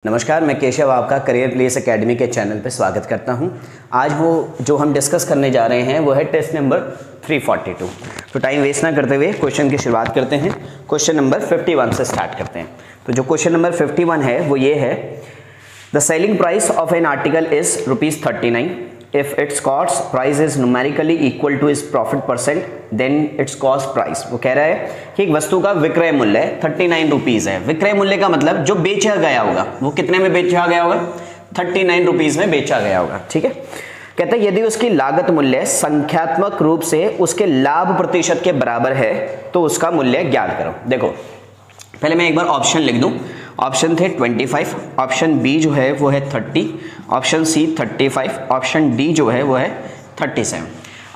नमस्कार, मैं केशव आपका करियर प्लेस एकेडमी के चैनल पर स्वागत करता हूं। आज जो हम डिस्कस करने जा रहे हैं वो है टेस्ट नंबर 342। तो टाइम वेस्ट ना करते हुए क्वेश्चन की शुरुआत करते हैं। क्वेश्चन नंबर 51 से स्टार्ट करते हैं। तो जो क्वेश्चन नंबर 51 है वो ये है, the selling price of an article is ₹39। If its cost price is numerically equal to its profit percent, then its cost price। वो कह रहा है कि एक वस्तु का विक्रय मूल्य 39 रुपीज है। विक्रय मूल्य का मतलब जो बेचा गया होगा वो कितने में बेचा गया होगा, 39 रुपीज में बेचा गया होगा। ठीक है, कहते हैं यदि उसकी लागत मूल्य संख्यात्मक रूप से उसके लाभ प्रतिशत के बराबर है तो उसका मूल्य ज्ञात करो। देखो पहले मैं एक बार ऑप्शन लिख दूं। ऑप्शन थे 25, ऑप्शन बी जो है वो है 30, ऑप्शन सी 35, ऑप्शन डी जो है वो है 37।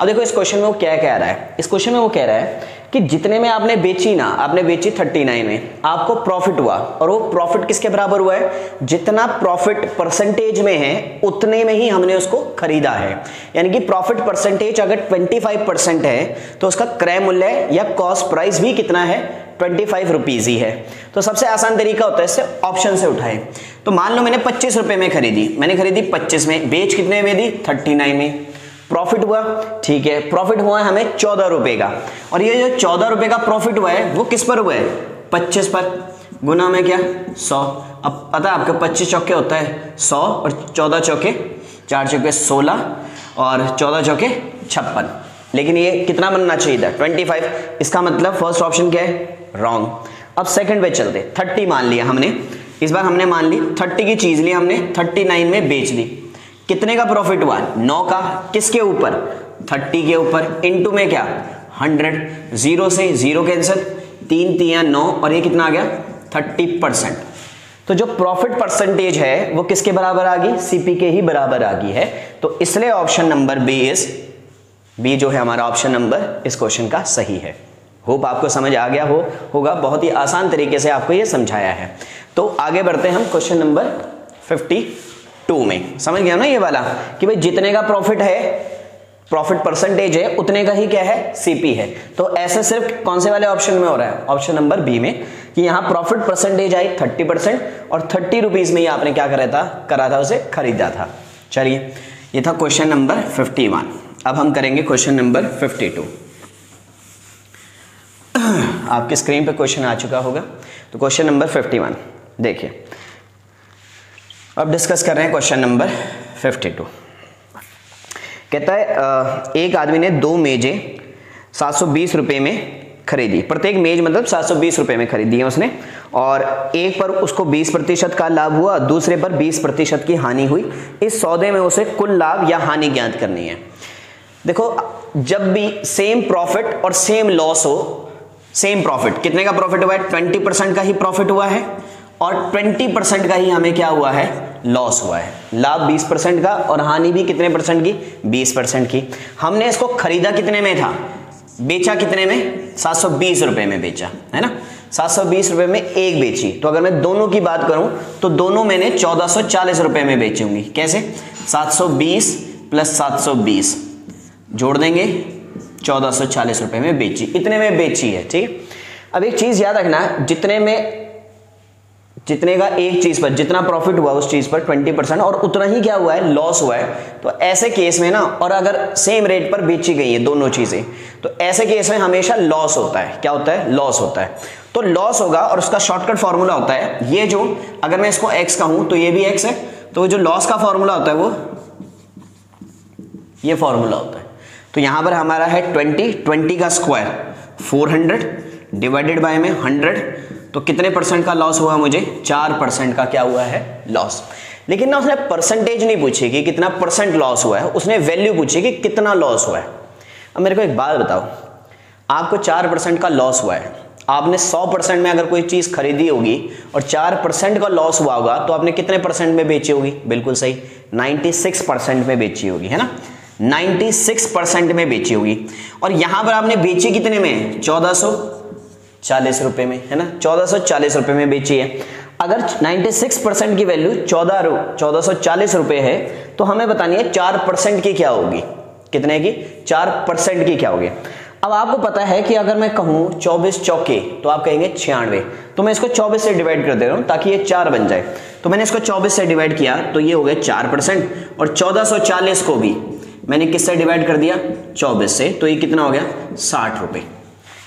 अब देखो इस क्वेश्चन में वो क्या कह रहा है। इस क्वेश्चन में वो कह रहा है कि जितने में आपने बेची ना, आपने बेची 39 में, आपको प्रॉफिट हुआ और वो प्रॉफिट किसके बराबर हुआ है, जितना प्रॉफिट परसेंटेज में है उतने में ही हमने उसको खरीदा है। यानी कि प्रॉफिट परसेंटेज अगर 25% है तो उसका क्रय मूल्य या कॉस्ट प्राइस भी कितना है, 25 रुपीज ही है। तो सबसे आसान तरीका होता है इससे ऑप्शन से उठाएं। तो मान लो मैंने 25 रुपए में खरीदी, मैंने खरीदी 25 में, बेच कितने में दी, 39 में, प्रॉफिट हुआ। ठीक है, प्रॉफिट हुआ है हमें 14 रुपए का, और ये जो 14 रुपए का प्रॉफिट हुआ है वो किस पर हुआ है, 25 पर, गुना में क्या 100। अब पता है आपका 25 चौके होता है 100 और 14 चौके 4 चौके 16 और 14 चौके 56, लेकिन ये कितना बनना चाहिए था, 25। इसका मतलब फर्स्ट ऑप्शन क्या है, रॉन्ग। अब सेकंड पे चलते, 30 मान लिया हमने, इस बार हमने मान ली 30 की चीज ली हमने, 39 में बेच दी। कितने का प्रॉफिट हुआ, 9 का, किसके ऊपर, 30 के ऊपर, इनटू में क्या 100, 0 से 0 कैंसिल, 3 3 9, और ये कितना आ गया 30%। तो जो प्रॉफिट परसेंटेज है वो किसके बराबर आ गई, सीपी के ही बराबर आ गई है। तो इसलिए ऑप्शन नंबर बी जो है हमारा ऑप्शन नंबर इस क्वेश्चन का सही है। होप आपको समझ आ गया होगा, बहुत ही आसान तरीके से आपको ये समझाया है। तो आगे बढ़ते हैं हम क्वेश्चन नंबर 52 में। समझ गया ना ये वाला कि भाई जितने का प्रॉफिट है, प्रॉफिट परसेंटेज है, उतने का ही क्या है, सीपी है। तो ऐसे सिर्फ कौन से वाले ऑप्शन में हो रहा है, ऑप्शन नंबर बी में, कि यहां प्रॉफिट परसेंटेज आई 30% और 30 रुपीज में ही आपने क्या करा था उसे खरीदा था। चलिए, ये था क्वेश्चन नंबर 51। अब हम करेंगे क्वेश्चन नंबर 52। आपकी स्क्रीन पे क्वेश्चन आ चुका होगा। तो क्वेश्चन नंबर 51 देखिए, अब डिस्कस कर रहे हैं क्वेश्चन नंबर 52। कहता है एक आदमी ने 2 मेजें 720 रुपए में खरीदी। प्रत्येक मेज मतलब 720 रुपए में खरीदी है उसने, और एक पर उसको 20% का लाभ हुआ, दूसरे पर 20% की हानि हुई। इस सौदे में उसे कुल लाभ या हानि ज्ञात करनी है। देखो जब भी सेम प्रॉफिट और सेम लॉस हो, सेम प्रॉफिट, कितने का प्रॉफिट हुआ है, 20% का ही प्रॉफिट हुआ है और 20% का ही हमें क्या हुआ है, लॉस हुआ है। लाभ 20% का और हानि भी कितने परसेंट की, 20% की। हमने इसको खरीदा कितने में था, बेचा कितने में, 720 रुपए में बेचा है ना। 720 रुपए में एक बेची, तो अगर मैं दोनों की बात करूं तो दोनों मैंने 1440 रुपए में बेची होंगी। कैसे, 720 प्लस 720 जोड़ देंगे, 1440 रुपए में बेची, इतने में बेची है। ठीक, अब एक चीज याद रखना, जितने का एक चीज पर जितना प्रॉफिट हुआ उस चीज पर 20% और उतना ही क्या हुआ है, लॉस हुआ है। तो ऐसे केस में ना, और अगर सेम रेट पर बेची गई है दोनों चीजें, तो ऐसे केस में हमेशा लॉस होता है। क्या होता है, लॉस होता है। तो लॉस होगा और उसका शॉर्टकट फॉर्मूला होता है ये, जो अगर मैं इसको x कहूं तो ये भी x है, तो जो लॉस का फॉर्मूला होता है वो ये फॉर्मूला होता है। तो यहां पर हमारा है 20 का स्क्वायर 400 डिवाइडेड बाय में 100, तो कितने परसेंट का लॉस हुआ मुझे, 4% का क्या हुआ है, लॉस। लेकिन ना उसने परसेंटेज नहीं पूछी कि कितना परसेंट लॉस हुआ है, उसने वैल्यू पूछी कि कितना लॉस हुआ है। अब मेरे को एक बात बताओ, आपको 4% का लॉस हुआ है, आपने 100% में अगर कोई चीज खरीदी होगी और 4% का लॉस हुआ होगा, तो आपने कितने परसेंट में बेची होगी, बिल्कुल सही 96% में बेची होगी, है ना। 96% में बेची होगी। और यहां पर आपने बेची कितने में, 1440 रुपए में, है ना, 1440 रुपए में बेची है। अगर 96% की वैल्यू 1440 रुपए है, तो हमें बतानी है 4% की क्या होगी, कितने की, 4% की क्या होगी। अब आपको पता है कि अगर मैं कहूं 24 चौके तो आप कहेंगे 96, तो मैं इसको 24 से डिवाइड कर दे रहा हूं ताकि ये 4 बन जाए। तो मैंने इसको 24 से डिवाइड किया तो ये हो गया 4%, और 1440 को भी मैंने किससे डिवाइड कर दिया, 24 से, तो ये कितना हो गया 60 रुपये।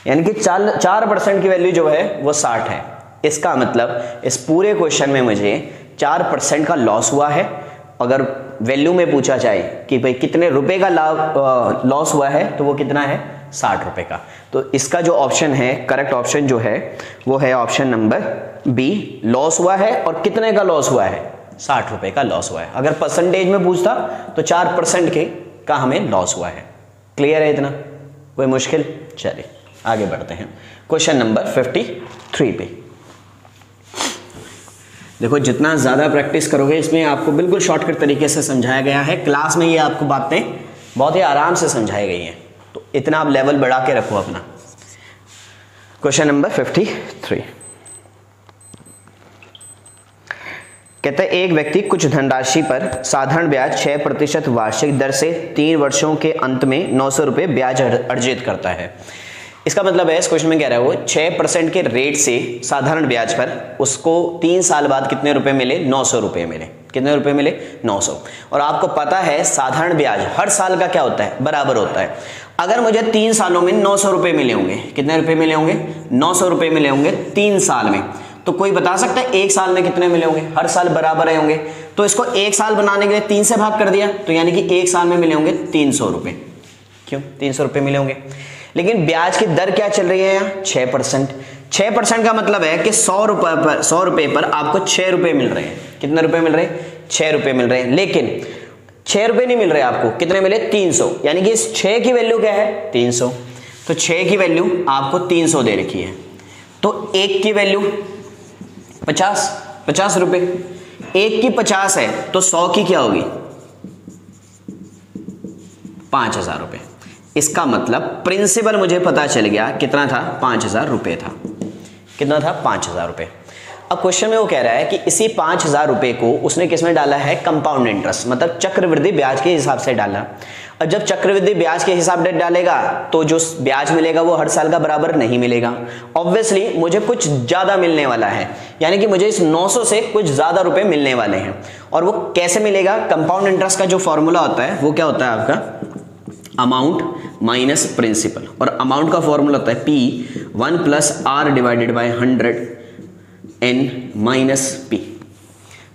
यानी कि 4% की वैल्यू जो है वो 60 है। इसका मतलब इस पूरे क्वेश्चन में मुझे 4% का लॉस हुआ है। अगर वैल्यू में पूछा जाए कि भाई कितने रुपए का लॉस हुआ है तो वो कितना है, 60 रुपए का। तो इसका जो ऑप्शन है, करेक्ट ऑप्शन जो है वो है ऑप्शन नंबर बी, लॉस हुआ है। और कितने का लॉस हुआ है, 60 रुपए का लॉस हुआ है। अगर परसेंटेज में पूछता तो 4% का हमें लॉस हुआ है। क्लियर है इतना, कोई मुश्किल? चलिए आगे बढ़ते हैं क्वेश्चन नंबर 53 पे। देखो जितना ज़्यादा प्रैक्टिस करोगे इसमें आपको बिल्कुल शॉर्टकट तरीके से समझाया गया है। क्लास में ये आपको बातें बहुत ही आराम से समझाई गई हैं, तो इतना आप लेवल बढ़ा के रखो अपना। क्वेश्चन नंबर 53 कहते हैं एक व्यक्ति कुछ धनराशि पर साधारण ब्याज 6% वार्षिक दर से 3 वर्षों के अंत में 900 रुपये ब्याज अर्जित करता है। इसका मतलब है, इस क्वेश्चन में कह रहा है वो 6% के रेट से साधारण ब्याज पर उसको 3 साल बाद कितने रुपए मिले, 900 रुपये मिले। कितने रुपए मिले, 900। और आपको पता है साधारण ब्याज हर साल का क्या होता है, बराबर होता है। अगर मुझे 3 सालों में 900 रुपये मिले होंगे, कितने रुपए मिले होंगे, 900 रुपये मिले होंगे 3 साल में, तो कोई बता सकता है 1 साल में कितने मिले होंगे, हर साल बराबर आए होंगे। तो इसको 1 साल बनाने के लिए 3 से भाग कर दिया, तो यानी कि 1 साल में मिले होंगे 300 रुपये। क्यों 300 रुपये मिले होंगे? लेकिन ब्याज की दर क्या चल रही है यहाँ, 6%। 6% का मतलब है कि 100 रुपये पर आपको 6 रुपये मिल रहे हैं। कितने रुपए मिल रहे हैं, 6 रुपये मिल रहे हैं। लेकिन 6 रुपये नहीं मिल रहे आपको, कितने मिले, 300। यानी कि इस 6 की वैल्यू क्या है, 300। तो 6 की वैल्यू आपको 300 दे रखी है। तो 1 की वैल्यू 50 रुपये। 1 की 50 है तो 100 की क्या होगी, 5000 रुपये। इसका मतलब प्रिंसिपल मुझे पता चल गया कितना था, 5000 रुपये था। कितना था, 5000 रुपये। अब क्वेश्चन में वो कह रहा है कि इसी 5000 रुपये को उसने किसमें डाला है, कंपाउंड इंटरेस्ट, मतलब चक्रवृद्धि ब्याज के हिसाब से डाला। और जब चक्रवृद्धि ब्याज के हिसाब से डालेगा तो जो ब्याज मिलेगा वो हर साल का बराबर नहीं मिलेगा। ऑब्वियसली मुझे कुछ ज़्यादा मिलने वाला है, यानी कि मुझे इस 900 से कुछ ज़्यादा रुपए मिलने वाले हैं। और वो कैसे मिलेगा, कंपाउंड इंटरेस्ट का जो फॉर्मूला होता है वो क्या होता है आपका, अमाउंट माइनस प्रिंसिपल। और अमाउंट का फॉर्मूला होता है P1 + R divided by 100 N minus P।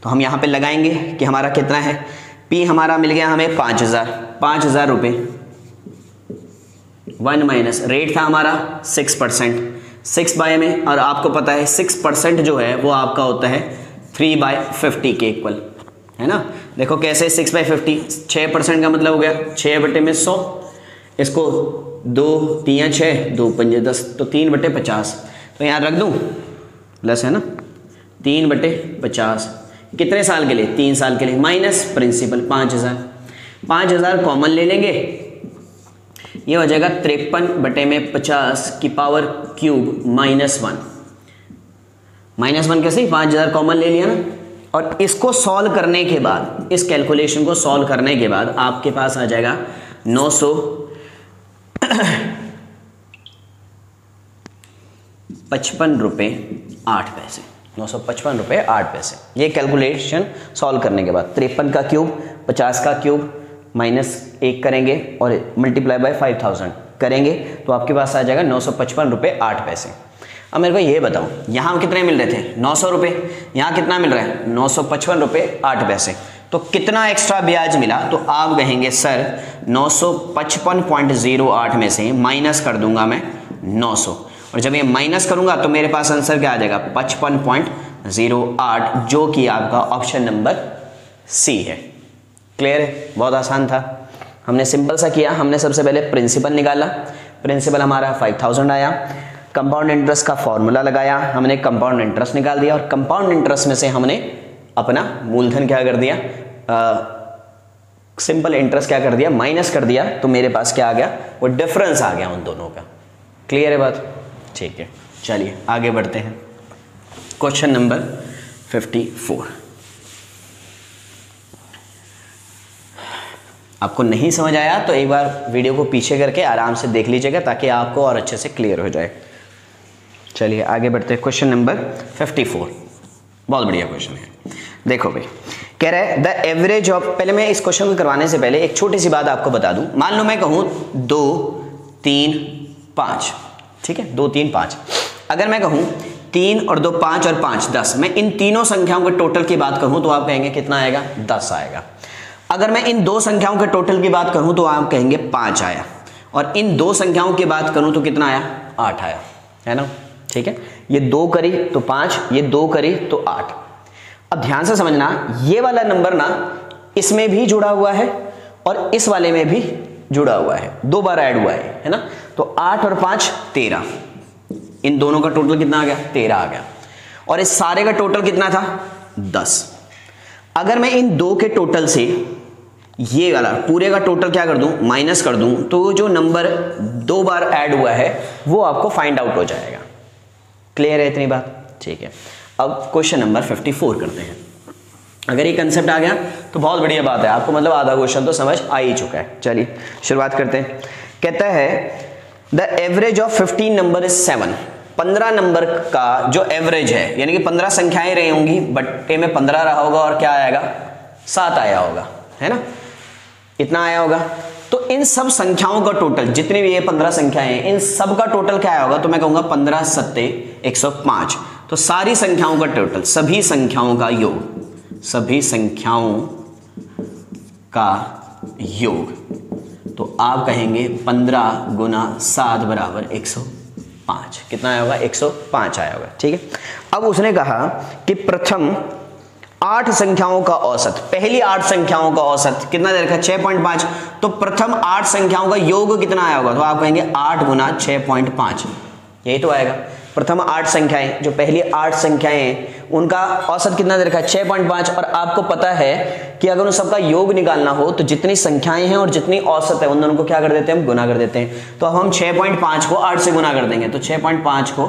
तो हम यहाँ पे लगाएंगे कि हमारा कितना है, P हमारा मिल गया हमें 5000 रुपये, 1 माइनस रेट था हमारा 6%, 6 बाय में, और आपको पता है 6% जो है वो आपका होता है 3/50 के इक्वल, है ना। देखो कैसे, 6/50, 6% का मतलब हो गया 6/100। इसको 2 3 6, 2 5 10, तो 3/50। तो यहाँ रख दूँ प्लस, है ना, 3/50। कितने साल के लिए, 3 साल के लिए, माइनस प्रिंसिपल 5000 कॉमन ले लेंगे, ये हो जाएगा 53/50 की पावर क्यूब -1। -1 कैसे, 5000 कॉमन ले लिया ना। और इसको सॉल्व करने के बाद, इस कैलकुलेशन को सॉल्व करने के बाद आपके पास आ जाएगा 955 रुपये 8 पैसे। 955 रुपये 8 पैसे। ये कैलकुलेशन सॉल्व करने के बाद 53 का क्यूब, 50 का क्यूब, -1 करेंगे और मल्टीप्लाई बाय 5000 करेंगे तो आपके पास आ जाएगा 955 रुपये 8 पैसे। अब मेरे को ये बताओ, यहाँ कितने मिल रहे थे, 900 रुपये, यहाँ कितना मिल रहा है, 955 रुपये 8 पैसे। तो कितना एक्स्ट्रा ब्याज मिला, तो आप कहेंगे सर 955.08 में से माइनस कर दूंगा मैं 900, और जब ये माइनस करूंगा तो मेरे पास आंसर क्या आ जाएगा, 55.08, जो कि आपका ऑप्शन नंबर सी है। क्लियर है, बहुत आसान था। हमने सिंपल सा किया, हमने सबसे पहले प्रिंसिपल निकाला, प्रिंसिपल हमारा 5000 आया, कंपाउंड इंटरेस्ट का फॉर्मूला लगाया, हमने कंपाउंड इंटरेस्ट निकाल दिया, और कंपाउंड इंटरेस्ट में से हमने अपना मूलधन क्या कर दिया, सिंपल इंटरेस्ट क्या कर दिया, माइनस कर दिया, तो मेरे पास क्या आ गया, वो डिफरेंस आ गया उन दोनों का। क्लियर है बात, ठीक है। चलिए आगे बढ़ते हैं, क्वेश्चन नंबर 54। आपको नहीं समझ आया तो एक बार वीडियो को पीछे करके आराम से देख लीजिएगा ताकि आपको और अच्छे से क्लियर हो जाए। चलिए आगे बढ़ते हैं, क्वेश्चन नंबर 54, बहुत बढ़िया क्वेश्चन है। देखो भाई, कह रहा है द एवरेज ऑफ, पहले मैं इस क्वेश्चन को करवाने से पहले एक छोटी सी बात आपको बता दूं। मान लो मैं कहूं 2 3 5, ठीक है, 2 3 5। अगर मैं कहूं 3 और 2 5 और 5 10, मैं इन तीनों संख्याओं के टोटल की बात कहूं तो आप कहेंगे कितना आएगा? 10 आएगा। अगर मैं इन दो संख्याओं के टोटल की बात कहूं तो आप कहेंगे 5 आया, और इन दो संख्याओं की बात करूं तो कितना आया? 8 आया, है ना, ठीक है। ये 2 करी तो 5, ये 2 करी तो 8। अब ध्यान से समझना, ये वाला नंबर ना इसमें भी जुड़ा हुआ है और इस वाले में भी जुड़ा हुआ है, 2 बार ऐड हुआ है ना। तो 8 और 5 13, इन दोनों का टोटल कितना आ गया? 13 आ गया। और इस सारे का टोटल कितना था? 10। अगर मैं इन दो के टोटल से ये वाला पूरे का टोटल क्या कर दूं? माइनस कर दूं, तो जो नंबर 2 बार ऐड हुआ है वो आपको फाइंड आउट हो जाएगा। क्लियर है इतनी बात? ठीक है। अब क्वेश्चन नंबर 54 करते हैं। अगर ये कंसेप्ट आ गया तो बहुत बढ़िया बात है, आपको मतलब आधा क्वेश्चन तो समझ आ ही चुका है। चलिए शुरुआत करते हैं। कहता है the average of 15 number is 7। 15 number का जो एवरेज है, यानी कि 15 संख्याएं रही होंगी, बट्टे में 15 रहा होगा और क्या आएगा? 7 आया होगा, है ना, इतना आया होगा। तो इन सब संख्याओं का टोटल, जितनी भी ये 15 संख्याएं हैं, इन सब का टोटल क्या आया होगा? तो मैं कहूंगा 15 सत्ते 105। तो सारी संख्याओं का टोटल, सभी संख्याओं का योग, सभी संख्याओं का योग, तो आप कहेंगे 15 गुना 7 बराबर 105। कितना आया होगा? 105 आया होगा, ठीक है। अब उसने कहा कि प्रथम 8 संख्याओं का औसत, पहली 8 संख्याओं का औसत कितना दे रखा है? 6.5। तो प्रथम 8 संख्याओं का योग कितना आया होगा? तो आप कहेंगे 8 गुना 6.5, यही तो आएगा। प्रथम 8 संख्याएं, जो पहली 8 संख्याएं हैं, उनका औसत कितना दे रखा है? 6.5। और आपको पता है कि अगर उन सबका योग निकालना हो तो जितनी संख्याएं हैं और जितनी औसत है उन दोनों को क्या कर देते हैं? हम गुना कर देते हैं। तो अब हम 6.5 को 8 से गुना कर देंगे, तो 6.5 को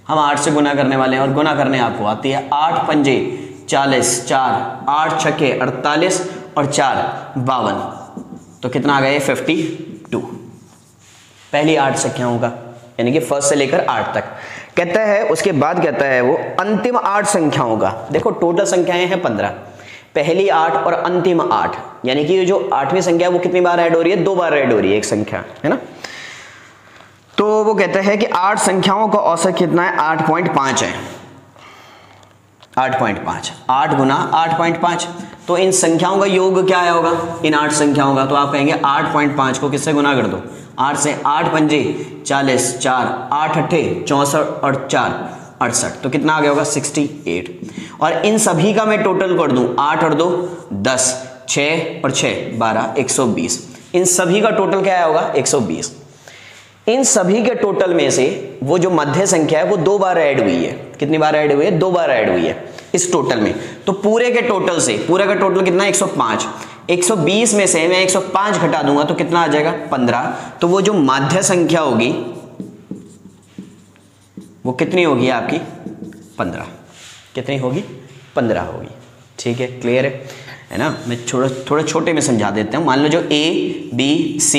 हम 8 से गुना करने वाले हैं, और गुना करने आपको आती है। 8 पंजे 40, 4 8 छक्के 48 और 4 52, तो कितना आ गया? 52। पहली 8 संख्याओं का, यानी कि फर्स्ट से लेकर 8 तक। कहता है उसके बाद कहता है वो अंतिम 8 संख्याओं का। देखो टोटल संख्याएं हैं 15, पहली 8 और अंतिम 8, यानी कि जो 8वीं संख्या है वो कितनी बार ऐड हो रही है? 2 बार ऐड हो रही है एक संख्या, है ना। तो वो कहता है कि 8 संख्याओं का औसत कितना है? 8.5 है। 8.5, 8 गुना 8.5। तो इन संख्याओं का योग क्या आया होगा? इन 8 संख्याओं का, तो आप कहेंगे 8.5 को किससे गुना कर दो? 8 से। 8 पंजे 40, 4 8 अट्ठे 64 और 4 68, तो कितना आ गया होगा? 68। और इन सभी का मैं टोटल कर दूं, 8 और 2 10, 6 और 6 12, 120। इन सभी का टोटल क्या आया होगा? 120। इन सभी के टोटल में से वो जो मध्य संख्या है वो 2 बार ऐड हुई है। कितनी बार ऐड हुई है? 2 बार ऐड हुई है इस टोटल में। तो पूरे के टोटल से, पूरे का टोटल कितना? 105। 120 में से मैं 105 घटा दूंगा तो कितना आ जाएगा? 15। तो वो जो माध्य संख्या होगी वो कितनी होगी आपकी? 15। कितनी होगी? 15 होगी, ठीक है। क्लियर है ना। मैं थोड़ा छोटे में समझा देता हूं। मान लो जो A B C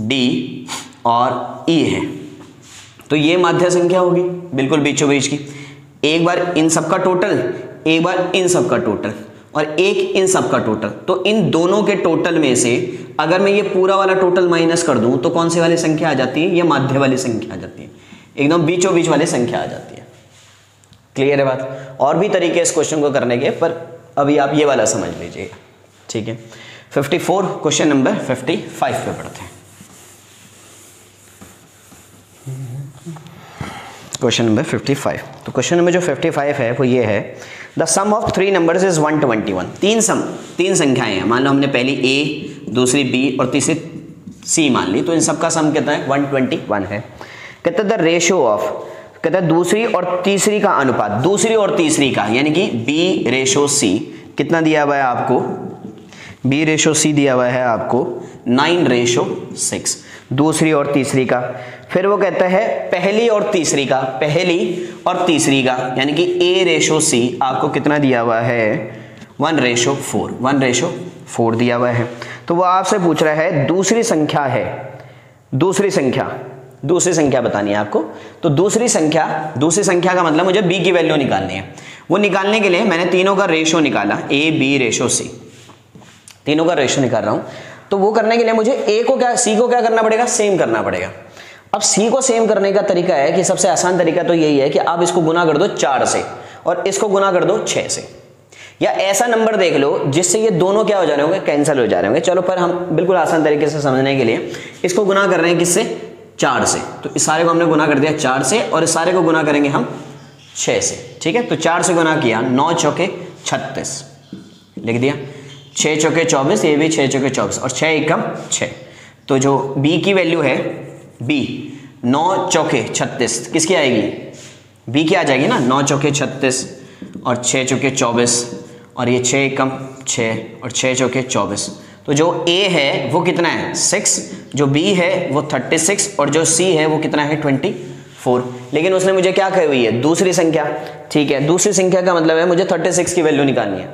D और E है, तो ये माध्य संख्या होगी बिल्कुल बीचों बीच की। एक बार इन सब का टोटल, एक बार इन सब का टोटल, और एक इन सब का टोटल। तो इन दोनों के टोटल में से अगर मैं ये पूरा वाला टोटल माइनस कर दूं तो कौन सी वाली संख्या आ जाती है? ये माध्य वाली संख्या आ जाती है, एकदम बीचों बीच वाली संख्या आ जाती है। क्लियर है बात? और भी तरीके इस क्वेश्चन को करने के, पर अभी आप ये वाला समझ लीजिएगा, ठीक है। 54 क्वेश्चन नंबर 55 पे पढ़ते हैं। Question number 55। तो क्वेश्चन नंबर जो 55 है वो ये है, the sum of 3 numbers is 121। तीन संख्याएं हैं। मान लो हमने पहली A, दूसरी B और तीसरी C मान ली, तो इन सब का सम कितना है? 121 है। कहते हैं द रेशियो ऑफ, कहते हैं दूसरी और तीसरी का अनुपात, दूसरी और तीसरी का, यानी कि B/C कितना दिया हुआ है आपको? B/C दिया हुआ है आपको 9/6, दूसरी और तीसरी का। फिर वो कहता है पहली और तीसरी का, पहली और तीसरी का, यानी कि A/C आपको कितना दिया हुआ है? 1/4, 1/4 दिया हुआ है। तो वो आपसे पूछ रहा है दूसरी संख्या है, दूसरी संख्या बतानी है आपको। तो दूसरी संख्या का मतलब मुझे B की वैल्यू निकालनी है। वो निकालने के लिए मैंने तीनों का रेशो निकाला, ए बी रेशो सी, तीनों का रेशो निकाल रहा हूं। तो वो करने के लिए मुझे ए को क्या, सी को क्या करना पड़ेगा, सेम करना पड़ेगा। अब सी को सेम करने का तरीका है कि सबसे आसान तरीका तो यही है कि आप इसको गुना कर दो 4 से और इसको गुना कर दो 6 से, या ऐसा नंबर देख लो जिससे ये दोनों क्या हो जा रहे होंगे, कैंसिल हो जा रहे होंगे। चलो पर हम बिल्कुल आसान तरीके से समझने के लिए इसको गुना कर रहे हैं किससे, 4 से। तो इस सारे को हमने गुना कर दिया 4 से और इस सारे को गुना करेंगे हम 6 से, ठीक है। तो 4 से गुना किया, 9 चौके 36 लिख दिया, 6 चौके 24, ये भी 6 चौके 24 और 6 एकम 6। तो जो बी की वैल्यू है, बी 9 चौके 36 किसकी आएगी, बी की आ जाएगी ना, 9 चौके 36 और 6 चौके 24 और ये 6 एकम 6 और 6 चौके 24। तो जो ए है वो कितना है 6, जो बी है वो 36 और जो सी है वो कितना है 24। लेकिन उसने मुझे क्या कही हुई है, दूसरी संख्या, ठीक है। दूसरी संख्या का मतलब है मुझे 36 की वैल्यू निकालनी है।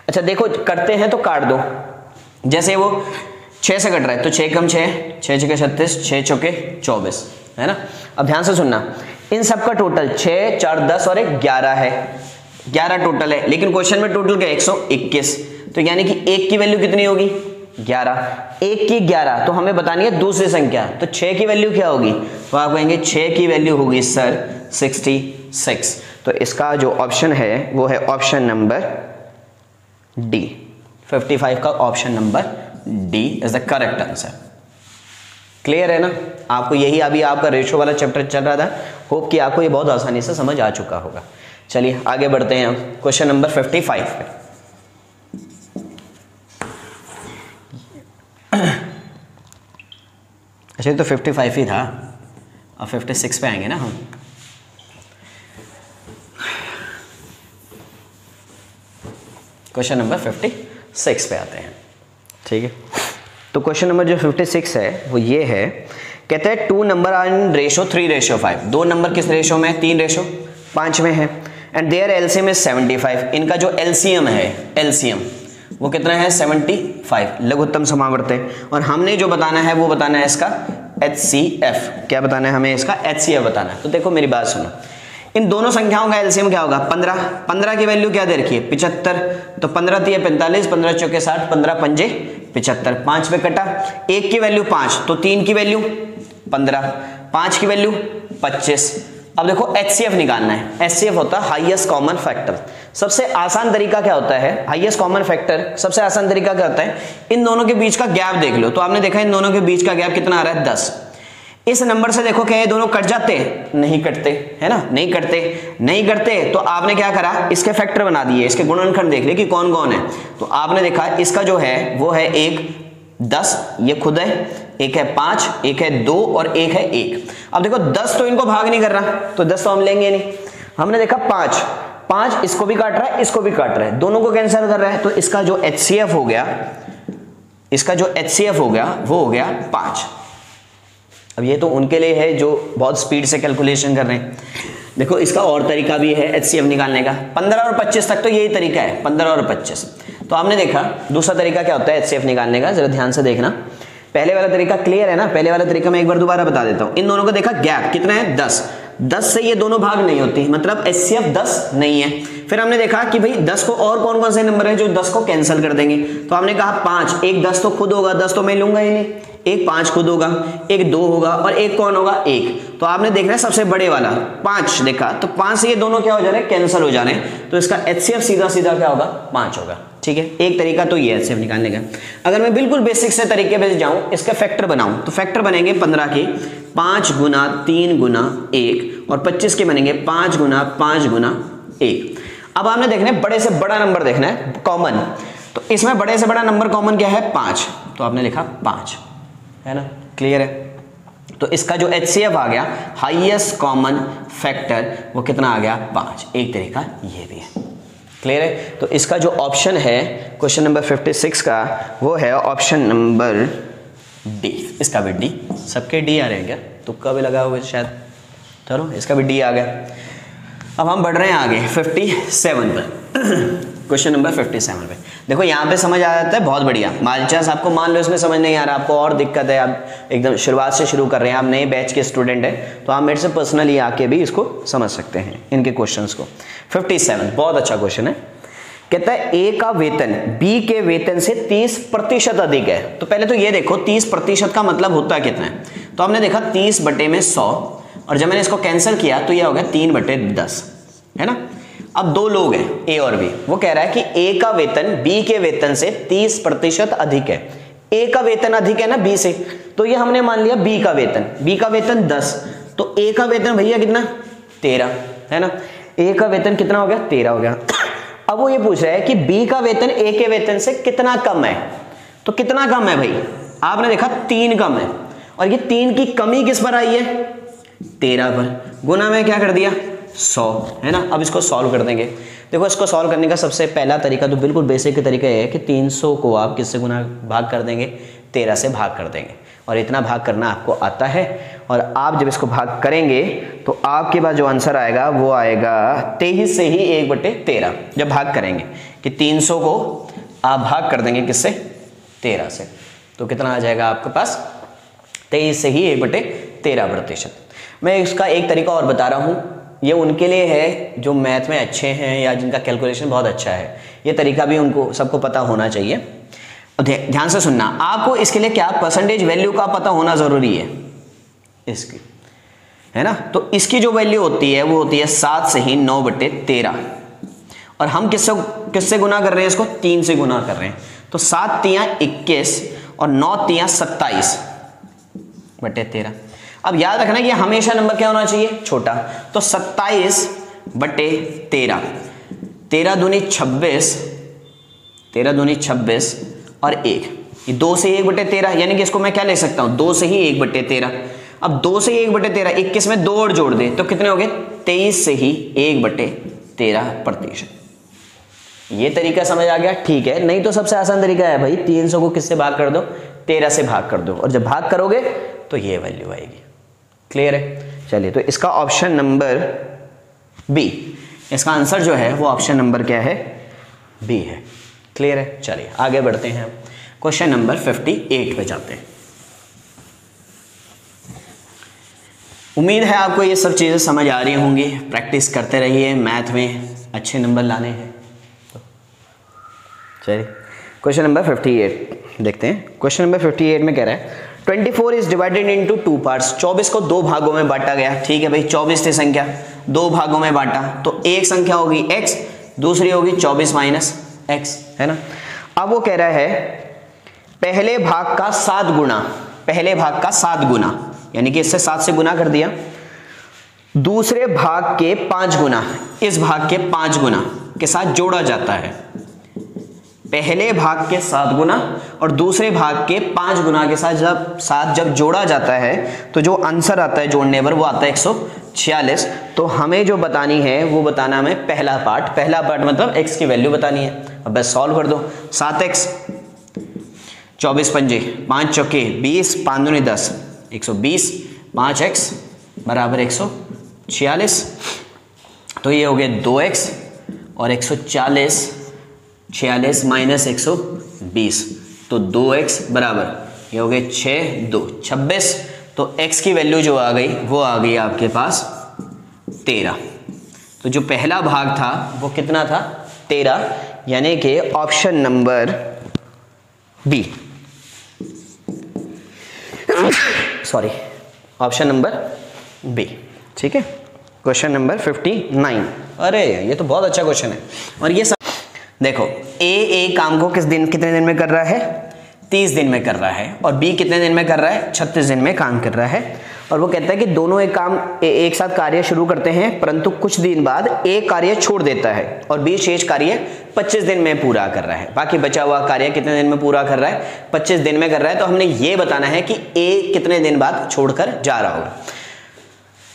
अच्छा देखो करते हैं तो काट दो, जैसे वो 6 से कट रहा है तो 6 कम 6, 6 चौके 36, 6 चौके 24 है ना। अब ध्यान से सुनना, इन सब का टोटल 6 4 10 और 1 11 है, 11 टोटल है। लेकिन क्वेश्चन में टोटल क्या 121, तो यानी कि 1 की वैल्यू कितनी होगी 11, 1 की 11, तो हमें बतानी है दूसरी संख्या। तो 6 की वैल्यू क्या होगी, तो आप कहेंगे 6 की वैल्यू होगी सर 66। तो इसका जो ऑप्शन है वो है ऑप्शन नंबर डी, 55 का option number D is the correct answer. Clear है ना, आपको यही अभी आपका रेशो वाला चैप्टर चल रहा था, होप कि आपको ये बहुत आसानी से समझ आ चुका होगा। चलिए आगे बढ़ते हैं हम क्वेश्चन नंबर 55 पे। अच्छा तो 55 ही था, अब 56 पे आएंगे ना हम। क्वेश्चन नंबर 56 पे आते हैं, ठीक है। तो क्वेश्चन नंबर जो 56 है वो ये है, कहते हैं 2 नंबर आर इन रेशो 3:5। दो नंबर किस रेशो में, 3:5 में है। And their LCM is 75। इनका जो एलसीएम है, एलसीएम वो कितना है 75, लघुत्तम समावर्त। और हमने जो बताना है वो बताना है इसका एचसीएफ। क्या बताना है हमें, इसका एचसीएफ बताना है। तो देखो मेरी बात सुनो, इन दोनों संख्याओं का एलसीएम क्या होगा 15। 15 की वैल्यू क्या दे रखी है 75, तो 15 3 45, 15 चौके 60, 15 पंजे 75, 5 पे कटा। 1 की वैल्यू 5, तो 3 की वैल्यू 15, 5 की वैल्यू 25। अब देखो एचसीएफ निकालना है। एचसीएफ होता है हाईएस्ट कॉमन फैक्टर। सबसे आसान तरीका क्या होता है, हाईएस्ट कॉमन फैक्टर सबसे आसान तरीका क्या होता है, इन दोनों के बीच का गैप देख लो। तो आपने देखा इन दोनों के बीच का गैप कितना आ रहा है 10। इस नंबर से देखो क्या ये दोनों कट जाते हैं, नहीं कटते, है ना, नहीं कटते, नहीं करते। तो आपने क्या करा, इसके फैक्टर बना दिए, इसके गुणनखंड देख ले कि कौन कौन है। तो आपने देखा इसका जो है वो है 1 10, ये खुद है, एक है 5, एक है 2 और एक है 1। अब देखो 10 तो इनको भाग नहीं कर रहा, तो 10 तो हम लेंगे नहीं। हमने देखा 5 इसको भी काट रहा है, इसको भी काट रहा है, दोनों को कैंसिल कर रहा है। तो इसका जो एचसीएफ हो गया, इसका जो एचसीएफ हो गया वो हो गया 5। अब ये तो उनके लिए है जो बहुत स्पीड से कैलकुलेशन कर रहे हैं। देखो इसका और तरीका भी है एचसीएफ निकालने का, 15 और 25 तक तो यही तरीका है, 15 और 25। तो आपने देखा दूसरा तरीका क्या होता है एचसीएफ निकालने का, जरा ध्यान से देखना। पहले वाला तरीका क्लियर है ना, पहले वाला तरीका मैं एक बार दोबारा बता देता हूं। इन दोनों को देखा गैप कितना है 10, 10 से ये दोनों भाग नहीं होती, मतलब एचसीएफ 10 नहीं है। फिर हमने देखा कि भाई 10 को और कौन कौन से नंबर है जो 10 को कैंसिल कर देंगे। तो हमने कहा 5, एक 10 तो खुद होगा, 10 तो मैं लूंगा ही नहीं, एक 5 खुद होगा, एक 2 होगा और एक कौन होगा 1। तो आपने देखना है सबसे बड़े वाला 5 देखा, तो 5 से ये दोनों क्या हो जा रहे हैं, कैंसिल हो जा रहे हैं। तो इसका एचसीएफ सीधा सीधा क्या होगा 5 होगा, ठीक है। एक तरीका तो ये एचसीएफ निकालने का। अगर मैं बिल्कुल बेसिक से तरीके पे जाऊं, इसका फैक्टर बनाऊं, तो फैक्टर बनेंगे 15 के 5 गुना 3 गुना 1 और 25 के बनेंगे 5 गुना 5 गुना 1। अब आपने देखना है बड़े से बड़ा नंबर देखना है कॉमन, तो इसमें बड़े से बड़ा नंबर कॉमन क्या है 5, तो आपने लिखा 5, है ना, क्लियर है। तो इसका जो एचसीएफ आ गया हाईएस्ट कॉमन फैक्टर वो कितना आ गया 5। एक तरीका ये भी है, क्लियर है। तो इसका जो ऑप्शन है क्वेश्चन नंबर 56 का वो है ऑप्शन नंबर डी। इसका भी डी, सबके डी आ रहे हैं क्या, तुक्का भी लगा हुआ शायद, चलो इसका भी डी आ गया। अब हम बढ़ रहे हैं आगे 57 पर। क्वेश्चन नंबर 57 पे देखो, यहाँ पे समझ आ जाता है, बहुत बढ़िया। मालचास आपको मान लो इसमें समझ नहीं आ रहा, आपको और दिक्कत है, आप एकदम शुरुआत से शुरू कर रहे हैं, आप नए बैच के स्टूडेंट हैं, तो आप मेरे से पर्सनली आके भी इसको समझ सकते हैं, इनके क्वेश्चंस को। 57 बहुत अच्छा क्वेश्चन है। कहता है ए का वेतन बी के वेतन से 30% अधिक है। तो पहले तो ये देखो 30% का मतलब होता कितना है। तो हमने देखा 30/100, और जब मैंने इसको कैंसिल किया तो ये हो गया 3/10, है ना। अब दो लोग हैं ए और बी, वो कह रहा है कि ए का वेतन बी के वेतन से 30% अधिक है। ए का वेतन अधिक है ना बी से, तो ये हमने मान लिया बी का वेतन 10, तो ए का वेतन भैया कितना 13, है ना। ए का वेतन कितना हो गया 13 हो गया। अब वो ये पूछ रहा है कि बी का वेतन ए के वेतन से कितना कम है। तो कितना कम है भाई, आपने देखा 3 कम है, और ये 3 की कमी किस पर आई है 13 पर, गुना में क्या कर दिया 100, है ना। अब इसको सॉल्व कर देंगे। देखो इसको सॉल्व करने का सबसे पहला तरीका तो बिल्कुल बेसिक तरीका है कि 300 को आप किससे गुना भाग कर देंगे 13 से भाग कर देंगे, और इतना भाग करना आपको आता है। और आप जब इसको भाग करेंगे तो आपके पास जो आंसर आएगा वो आएगा 23 से ही 1/13। जब भाग करेंगे कि 300 को आप भाग कर देंगे किससे 13 से, तो कितना आ जाएगा आपके पास 23 से ही 1/13%। मैं इसका एक तरीका और बता रहा हूँ, ये उनके लिए है जो मैथ में अच्छे हैं या जिनका कैलकुलेशन बहुत अच्छा है, ये तरीका भी उनको सबको पता होना चाहिए। ध्यान से सुनना, आपको इसके लिए क्या परसेंटेज वैल्यू का पता होना जरूरी है इसकी, है ना। तो इसकी जो वैल्यू होती है वो होती है 7 से ही 9/13, और हम किससे गुना कर रहे हैं इसको 3 से गुना कर रहे हैं। तो 7 तियां 21 और 9 तियां 27/13। अब याद रखना कि हमेशा नंबर क्या होना चाहिए छोटा, तो 27/13, 13 दूनी 26, 13 दूनी 26 और 1, ये 2 से 1/13, यानी कि इसको मैं क्या ले सकता हूं 2 से ही 1/13। अब 2 से 1/13, 21 में 2 और जोड़ दे तो कितने हो गए 23 से ही 1/13%। ये तरीका समझ आ गया, ठीक है। नहीं तो सबसे आसान तरीका है भाई 300 को किससे भाग कर दो 13 से भाग कर दो, और जब भाग करोगे तो ये वैल्यू आएगी। क्लियर है। चलिए, तो इसका ऑप्शन नंबर बी, इसका आंसर जो है वो ऑप्शन नंबर क्या है बी है। क्लियर है। चलिए आगे बढ़ते हैं, क्वेश्चन नंबर 58 पे जाते हैं। उम्मीद है आपको ये सब चीज़ें समझ आ रही होंगी, प्रैक्टिस करते रहिए, मैथ में अच्छे नंबर लाने हैं। तो चलिए क्वेश्चन नंबर 58 देखते हैं। क्वेश्चन नंबर 58 में कह रहा है 24 इज डिवाइडेड इनटू 2 पार्ट्स। 24 को 2 भागों में बांटा गया। ठीक है भाई, 24 थी संख्या, 2 भागों में बांटा, तो एक संख्या होगी x, दूसरी होगी 24 माइनस x, है ना। अब वो कह रहा है पहले भाग का 7 गुना, पहले भाग का 7 गुना, यानी कि इससे 7 से गुना कर दिया, दूसरे भाग के 5 गुना, इस भाग के 5 गुना के साथ जोड़ा जाता है। पहले भाग के 7 गुना और दूसरे भाग के 5 गुना के साथ जब जोड़ा जाता है तो जो आंसर आता है जोड़ने पर वो आता है 146। तो हमें जो बतानी है वो बताना हमें पहला पार्ट मतलब x की वैल्यू बतानी है। अब बस सॉल्व कर दो। 7x 24 पंजे 5 चौके 20 5 दूनी 10 120, 5x बराबर 146, तो ये हो गया 2x और 140 46 माइनस 120, तो 2x बराबर ये हो गए 6 2 26, तो x की वैल्यू जो आ गई वो आ गई आपके पास 13। तो जो पहला भाग था वो कितना था 13, यानी कि option number B, sorry option number B. ठीक है, क्वेश्चन नंबर 59। अरे ये तो बहुत अच्छा क्वेश्चन है। और ये सब देखो, ए काम को कितने दिन में कर रहा है 30 दिन में कर रहा है, और बी कितने दिन में कर रहा है 36 दिन में काम कर रहा है। और वो कहता है कि दोनों एक साथ कार्य शुरू करते हैं, परंतु कुछ दिन बाद एक कार्य छोड़ देता है और बी शेष कार्य 25 दिन में पूरा कर रहा है। बाकी बचा हुआ कार्य कितने दिन में पूरा कर रहा है 25 दिन में कर रहा है। तो हमने ये बताना है कि ए कितने दिन बाद छोड़कर जा रहा होगा।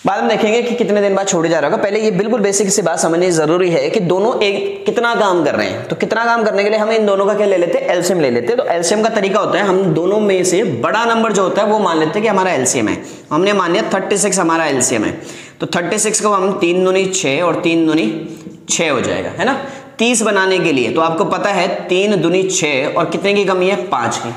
बाद में देखेंगे कि कितने दिन बाद छोड़े जा रहा होगा। पहले ये बिल्कुल बेसिक सी बात समझनी जरूरी है कि दोनों एक कितना काम कर रहे हैं। तो कितना काम करने के लिए हम इन दोनों का क्या ले लेते हैं एलसीएम ले लेते हैं। तो एलसीएम का तरीका होता है हम दोनों में से बड़ा नंबर जो होता है वो मान लेते हैं कि हमारा एलसीएम है। हमने मान लिया 36 हमारा एलसीएम है, तो 36 को हम 3 दूनी 6 और 3 दूनी 6 हो जाएगा, है ना। 30 बनाने के लिए तो आपको पता है 3 दूनी 6 और कितने की कमी है 5 की।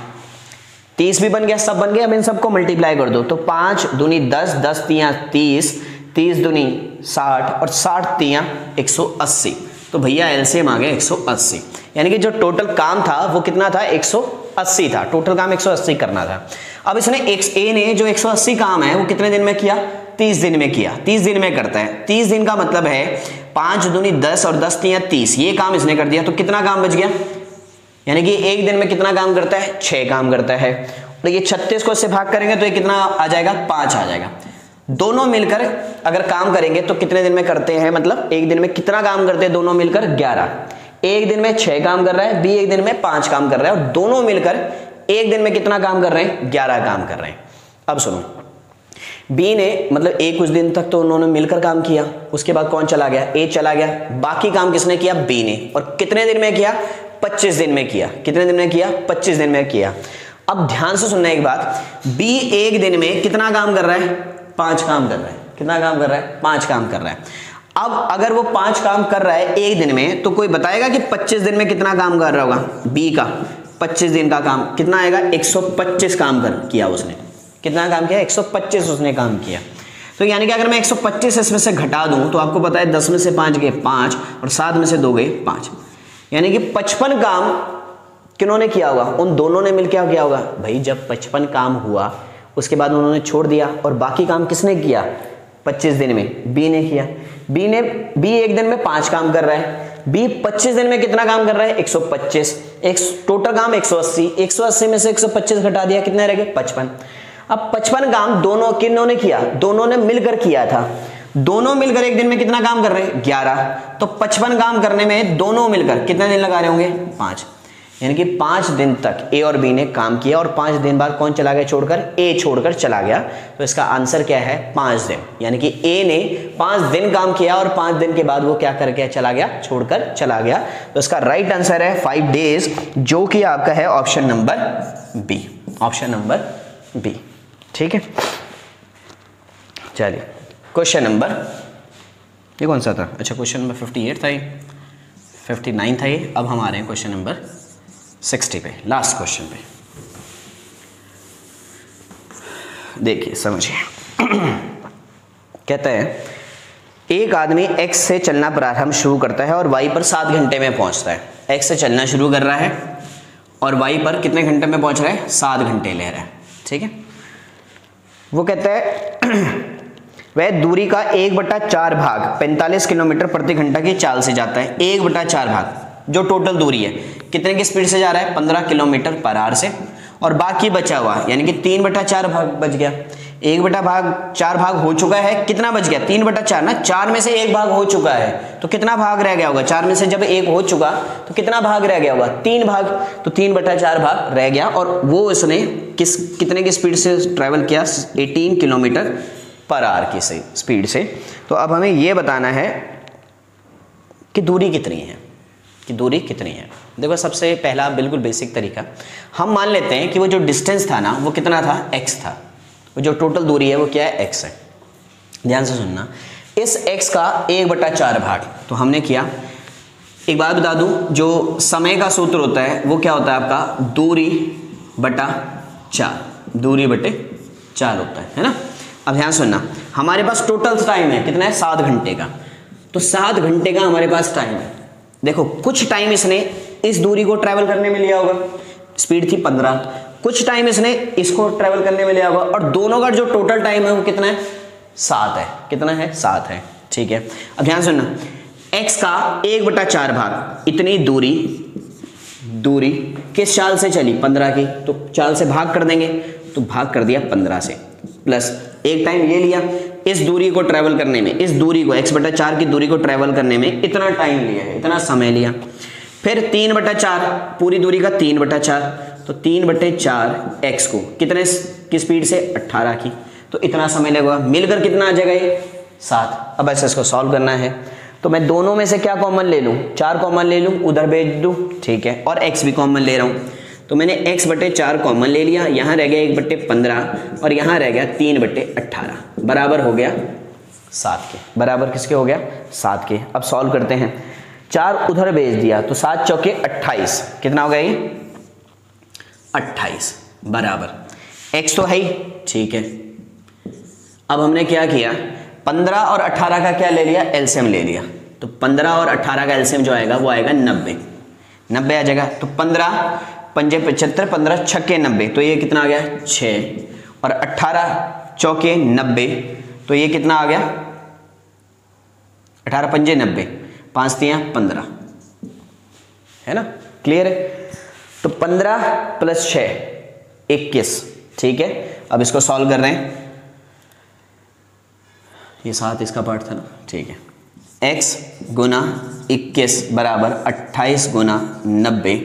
30 भी बन गया, सब बन गया। अब इन सबको मल्टीप्लाई कर दो तो 5 दूनी 10, 10 तियां 30, 30 दूनी 60 और 60 तियां 180। तो भैया एलसीएम आ गया 180, यानी कि जो टोटल काम था वो कितना था 180 था। टोटल काम 180 करना था। अब इसने ए ने जो 180 काम है वो कितने दिन में किया 30 दिन में किया। 30 दिन में करता है। 30 दिन का मतलब है 5 दूनी 10 और 10 तियां 30, ये काम इसने कर दिया। तो कितना काम बच गया, यानी कि एक दिन में कितना काम करता है 6 काम करता है। तो ये 36 को इससे भाग करेंगे तो ये कितना आ जाएगा 5 आ जाएगा। दोनों मिलकर अगर काम करेंगे तो कितने दिन में करते हैं, मतलब एक दिन में कितना काम करते हैं दोनों मिलकर 11। एक दिन में 6 काम कर रहा है, बी एक दिन में 5 काम कर रहा है और दोनों मिलकर एक दिन में कितना काम कर रहे हैं 11 काम कर रहे हैं। अब सुनो, बी ने मतलब एक कुछ दिन तक तो उन्होंने मिलकर काम किया, उसके बाद कौन चला गया ए चला गया। बाकी काम किसने किया बी ने, और कितने दिन में किया 25 दिन में किया। कितने दिन में किया 25 दिन में किया। अब ध्यान से सुनना एक बात, बी एक दिन में कितना काम कर रहा है 5 काम कर रहा है। कितना काम कर रहा है 5 काम कर रहा है। अब अगर वो 5 काम कर रहा है एक दिन में तो कोई बताएगा कि 25 दिन में कितना काम कर रहा होगा बी का। 25 दिन का काम कितना आएगा 125 काम किया उसने। कितना काम किया 125 उसने काम किया। तो यानी कि अगर मैं 125 इसमें से घटा दूं तो आपको पता है 10 में से 5 गए 5 और 7 में से 2 गए 5, यानी कि 55 काम किन्होंने किया होगा, उन दोनों ने मिलकर किया होगा। भाई जब 55 काम हुआ उसके बाद उन्होंने छोड़ दिया और बाकी काम किसने किया 25 दिन में बी ने किया। बी एक दिन में 5 काम कर रहा है, बी 25 दिन में कितना काम कर रहा है 125। टोटल काम 180, 180 में से 125 घटा दिया कितने रह गए 55। अब 55 काम दोनों किन्होंने किया, दोनों ने मिलकर किया था। दोनों मिलकर एक दिन में कितना काम कर रहे हैं 11। तो 55 काम करने में दोनों मिलकर कितने दिन लगा रहे होंगे 5, यानी कि 5 दिन तक ए और बी ने काम किया और 5 दिन बाद कौन चला गया छोड़कर ए छोड़कर चला गया। तो इसका आंसर क्या है 5 दिन, यानी कि ए ने 5 दिन काम किया और 5 दिन के बाद वो क्या करके चला गया छोड़कर चला गया। तो इसका राइट आंसर है 5 डेज, जो कि आपका है option number B. Option number B, ठीक है। चलिए क्वेश्चन नंबर ये कौन सा था, अच्छा क्वेश्चन नंबर 58 था, ये 59 था ये। अब हम आ रहे हैं क्वेश्चन नंबर 60 पे, लास्ट क्वेश्चन पे। देखिए समझिए कहता है एक आदमी x से चलना प्रारंभ शुरू करता है और y पर 7 घंटे में पहुंचता है। x से चलना शुरू कर रहा है और y पर कितने घंटे में पहुंच रहा है 7 घंटे ले रहा है, ठीक है। वो कहता है वह दूरी का 1/4 भाग 45 किलोमीटर प्रति घंटा की चाल से जाता है। 1/4 भाग जो टोटल दूरी है कितने की स्पीड से जा रहा है 15 किलोमीटर पर आवर से, और बाकी बचा हुआ यानी कि 3/4 भाग बच गया। 1/4 भाग हो चुका है, कितना बच गया 3/4 ना, 4 में से 1 भाग हो चुका है तो कितना भाग रह गया होगा 4 में से जब 1 हो चुका तो कितना भाग रह गया होगा 3 भाग। तो 3/4 भाग रह गया और वो इसने कितने की स्पीड से ट्रैवल किया 18 किलोमीटर पर आवर की स्पीड से। तो अब हमें ये बताना है कि दूरी कितनी है, कि दूरी कितनी है। देखो सबसे पहला बिल्कुल बेसिक तरीका, हम मान लेते हैं कि वो जो डिस्टेंस था ना वो कितना था x था, वो जो टोटल दूरी है वो क्या है x है। ध्यान से सुनना, इस x का 1/4 भाग तो हमने किया। एक बात बता दूं, जो समय का सूत्र होता है वो क्या होता है आपका दूरी बटा 4, दूरी बटे 4 होता है ना। अब ध्यान सुनना, हमारे पास टोटल टाइम है कितना है 7 घंटे का, तो 7 घंटे का हमारे पास टाइम है। देखो कुछ टाइम इसने इस दूरी को ट्रैवल करने में लिया होगा, स्पीड थी 15, कुछ टाइम इसने इसको ट्रैवल करने में लिया होगा और दोनों का जो टोटल टाइम है वो कितना है 7 है। कितना है 7 है, ठीक है। अब ध्यान सुनना, x का 1/4 भाग इतनी दूरी किस चाल से चली 15 की, तो चाल से भाग कर देंगे, तो भाग कर दिया 15 से, प्लस एक टाइम ये लिया इस दूरी को ट्रैवल करने में, इस दूरी को x/4 की दूरी को ट्रैवल करने में इतना टाइम लिया है, इतना समय लिया। फिर 3/4 पूरी दूरी का 3/4, तो 3/4 x को कितने की स्पीड से 18 की, तो इतना समय लगेगा। मिलकर कितना आ जाएगा ये 7। अब ऐसे इसको सॉल्व करना है तो मैं दोनों में से क्या कॉमन ले लूँ 4 कॉमन ले लूँ, उधर भेज दूँ, ठीक है, और x भी कॉमन ले रहा हूँ। तो मैंने x/4 कॉमन ले लिया, यहाँ रह गया 1/15 और यहाँ रह गया 3/18, बराबर हो गया 7 के, बराबर किसके हो गया 7 के। अब सॉल्व करते हैं, 4 उधर भेज दिया तो 7 चौके 28, कितना हो गया ये 28 बराबर x तो है ही, ठीक है। अब हमने क्या किया, 15 और 18 का क्या ले लिया, एलसीएम ले लिया। तो 15 और 18 का एलसीएम जो आएगा वो आएगा 90, 90 आ जाएगा। तो 15 पंजे 75, 15 छक्के 90, तो ये कितना आ गया 6, और 18 चौके 90, तो ये कितना आ गया 18 पंजे 90, 5 तियां 15, है ना, क्लियर है। तो 15 + 6 21, ठीक है। अब इसको सॉल्व कर रहे हैं, ये 7 इसका पार्ट था ना, ठीक है। x गुना 21 बराबर 28 गुना 90,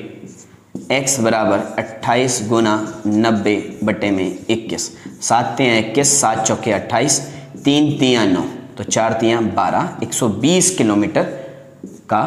x बराबर 28 गुना 90 बटे में 21, 7 तियां 21, 7 चौके 28, 3 तियां 9, तो 4 तियां 12, 120 किलोमीटर का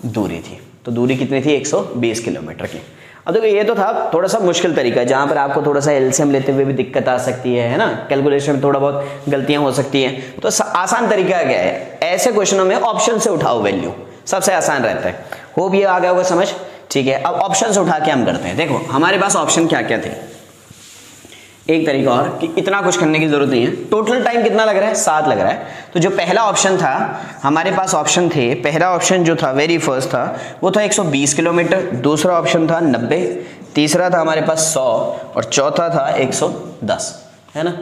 दूरी थी। तो दूरी कितनी थी 120 किलोमीटर की। अब देखो ये तो था थोड़ा सा मुश्किल तरीका, जहाँ पर आपको थोड़ा सा एलसीएम लेते हुए भी दिक्कत आ सकती है ना, कैलकुलेशन में थोड़ा बहुत गलतियां हो सकती हैं। तो आसान तरीका क्या है, ऐसे क्वेश्चनों में ऑप्शन से उठाओ वैल्यू, सबसे आसान रहता है। होप ये आ गया होगा समझ, ठीक है। अब ऑप्शन से उठा के हम करते हैं। देखो हमारे पास ऑप्शन क्या क्या थे, एक तरीका और कि इतना कुछ करने की जरूरत नहीं है। टोटल टाइम कितना लग रहा है, 7 लग रहा है। तो जो पहला ऑप्शन था हमारे पास, ऑप्शन थे, पहला ऑप्शन जो था वेरी फर्स्ट था वो था 120 किलोमीटर, दूसरा ऑप्शन था 90, तीसरा था हमारे पास 100 और चौथा था 110, है ना।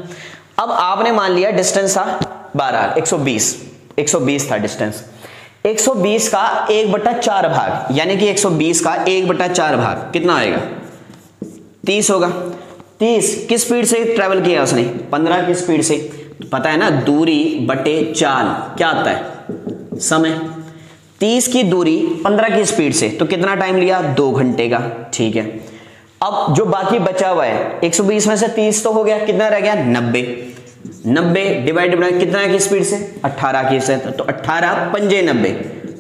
अब आपने मान लिया डिस्टेंस था 12, 120 था डिस्टेंस। 120 का 1/4 भाग, यानी कि 120 का 1/4 भाग कितना आएगा 30 होगा। 30 किस स्पीड से ट्रेवल किया उसने, 15 की स्पीड से। तो पता है ना दूरी बटे चाल क्या आता है, समय। 30 की दूरी 15 की स्पीड से, तो कितना टाइम लिया 2 घंटे का, ठीक है। अब जो बाकी बचा हुआ है 120 में से 30 तो हो गया, कितना रह गया 90 डिवाइड कितना की स्पीड से 18 की से, तो 18 पंजे 90,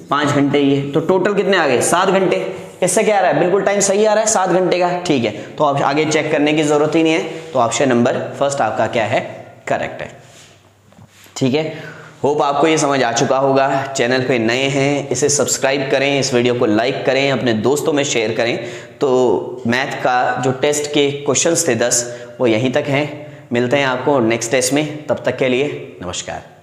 5 घंटे ये। तो टोटल कितने आ गए 7 घंटे। इससे क्या आ रहा है, बिल्कुल टाइम सही आ रहा है 7 घंटे का, ठीक है। तो अब आगे चेक करने की जरूरत ही नहीं है। तो ऑप्शन नंबर फर्स्ट आपका क्या है, करेक्ट है, ठीक है। होप आपको ये समझ आ चुका होगा। चैनल पे नए हैं इसे सब्सक्राइब करें, इस वीडियो को लाइक करें, अपने दोस्तों में शेयर करें। तो मैथ का जो टेस्ट के क्वेश्चंस थे 10 वो यहीं तक हैं। मिलते हैं आपको नेक्स्ट टेस्ट में, तब तक के लिए नमस्कार।